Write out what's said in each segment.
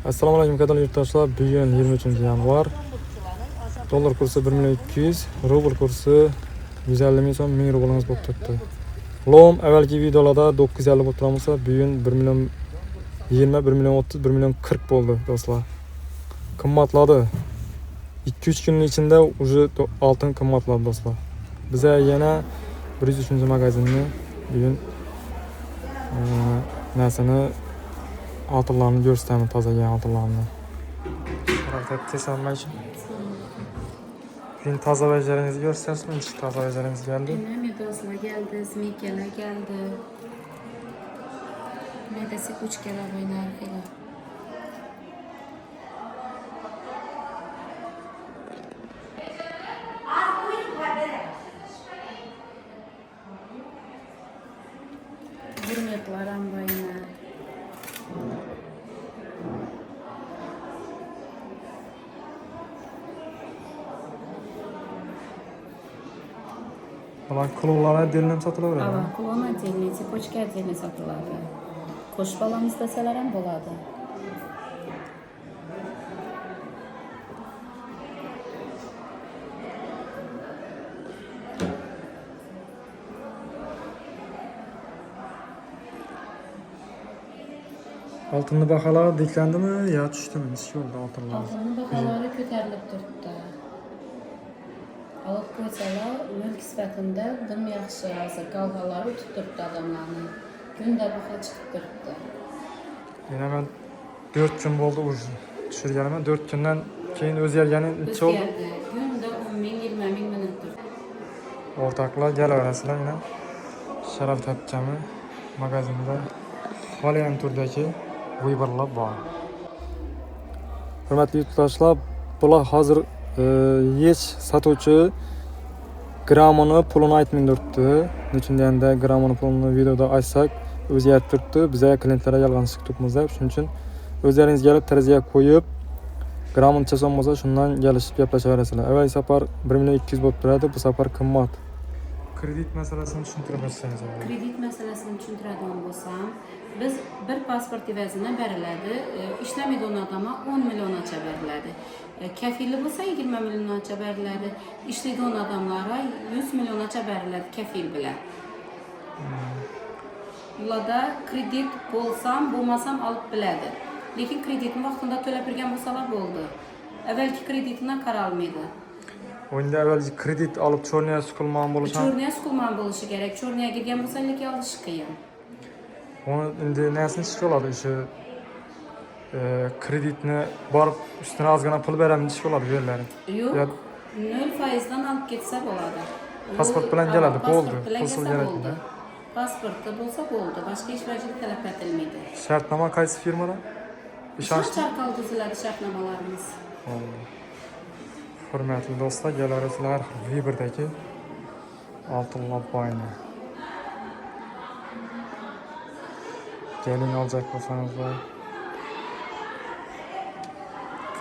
Assalomu alaykum qadrli yurtdoshlar. Bugun 23-yanvar. Dollar kursi 1.200.000, rubl kursi 150 ming so'm, 1000 rublimiz bo'lib turibdi. Lom avvalgi videolarda 950 bo'lib turmasa, bugun 1.20, 1.30, 1.40 bo'ldi do'stlar. Qimmatladi. 2-3 kunning ichida уже oltin qimmatladi do'stlar. Biz yana 103-magazinni bugun narsani altınlarını göstereyim, taze altınlarını. Karakter tesadüf. Bugün taze becerilerinizi göstersiniz. Hiç taze becerileriniz geldi. Medoslar geldi, smikeler geldi. Medesi kuch kela oynar kela. Hürmetler ambayına. Ulan kulonlara delinim satılır. Ava, kulon отдельный, цепочка отдельный satılады. Qo'sh balam istasalar ham bo'ladi. Altınlı bahalar diklendi mi ya düştü mü? Hiç oldu altınlar. Altının baholari ko'tarilib turibdi. Olib qo'ysalar, mulk sifatida dim yaxshi, hozir galg'alari o'tib turibdi odamlarni. Kunda baho chiqib turibdi. Yine ben 4 gün oldu düşürgenime. 4 günden keyin o'zgargani necha oldu? Kunda 10 ming, 20 ming minib turibdi. Ortaklar kelaverasizlar yine. Sharaf topgani magazinda xohlagan turdagi vыборlar bor. Hurmatli yurtdoshlar, bular hozir hech sotuvchi grammini pulini aytmay turibdi. Nechun deganda grammini pulini videoda aytsak o'zgarib turibdi. Biz klientlarga yolg'onchilik qilibmiz. Shuning uchun o'zlaringiz kelib teraziga qo'yib grammini so'm bo'lsa shundan kelishib gaplashaverasizlar. Avval safar 1.200 bo'lib turadi, bu safar qimmat. Kredit masalasini tushuntirib o'tsangiz. Kredit masalasini tushuntiradigan bo'lsam, biz bir pasport evazini beriladi. Ishlamaydigan odamga 10 milliongacha beriladi. Kafili bo'lsa 20 milliongacha beriladi. Ishlaydigan odamlarga 100 milliongacha beriladi kafil bilan. Ularda kredit bo'lsam, bo'lmasam olib biladi. Lekin kreditni vaqtida to'lab bergan bo'lsalar bo'ldi. Avvalgi kreditidan qara olmaydi. O'yinda avvalgi kredit olib chorniya suqilman bo'lishi. Chorniya suqilman bo'lishi kerak. Chorniya girgan bo'lsa lekin olish qiyin. Onu endi nasıl iş oladi? İşte kreditni borib üstüne ozgina pul beramiz ish bo'ladi bu yerlari. Yo'q, 0%dan olib ketsa bo'ladi. Pasport bilan keladi, bo'ldi. Pulsiz bo'ldi. Pasportda bo'lsa bo'ldi. Boshqa hech vajib talab etilmaydi. Shartnoma qaysi firmada? Ishonch orqali tuziladi shartnomalarimiz. Hurmatli do'stlar, kelaverasizlar Viberdagi oltinlar boyni. Gelin alacak olsanız da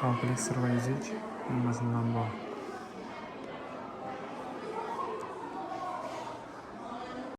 kompleks sırva yiyecek. Bilmesinden bu.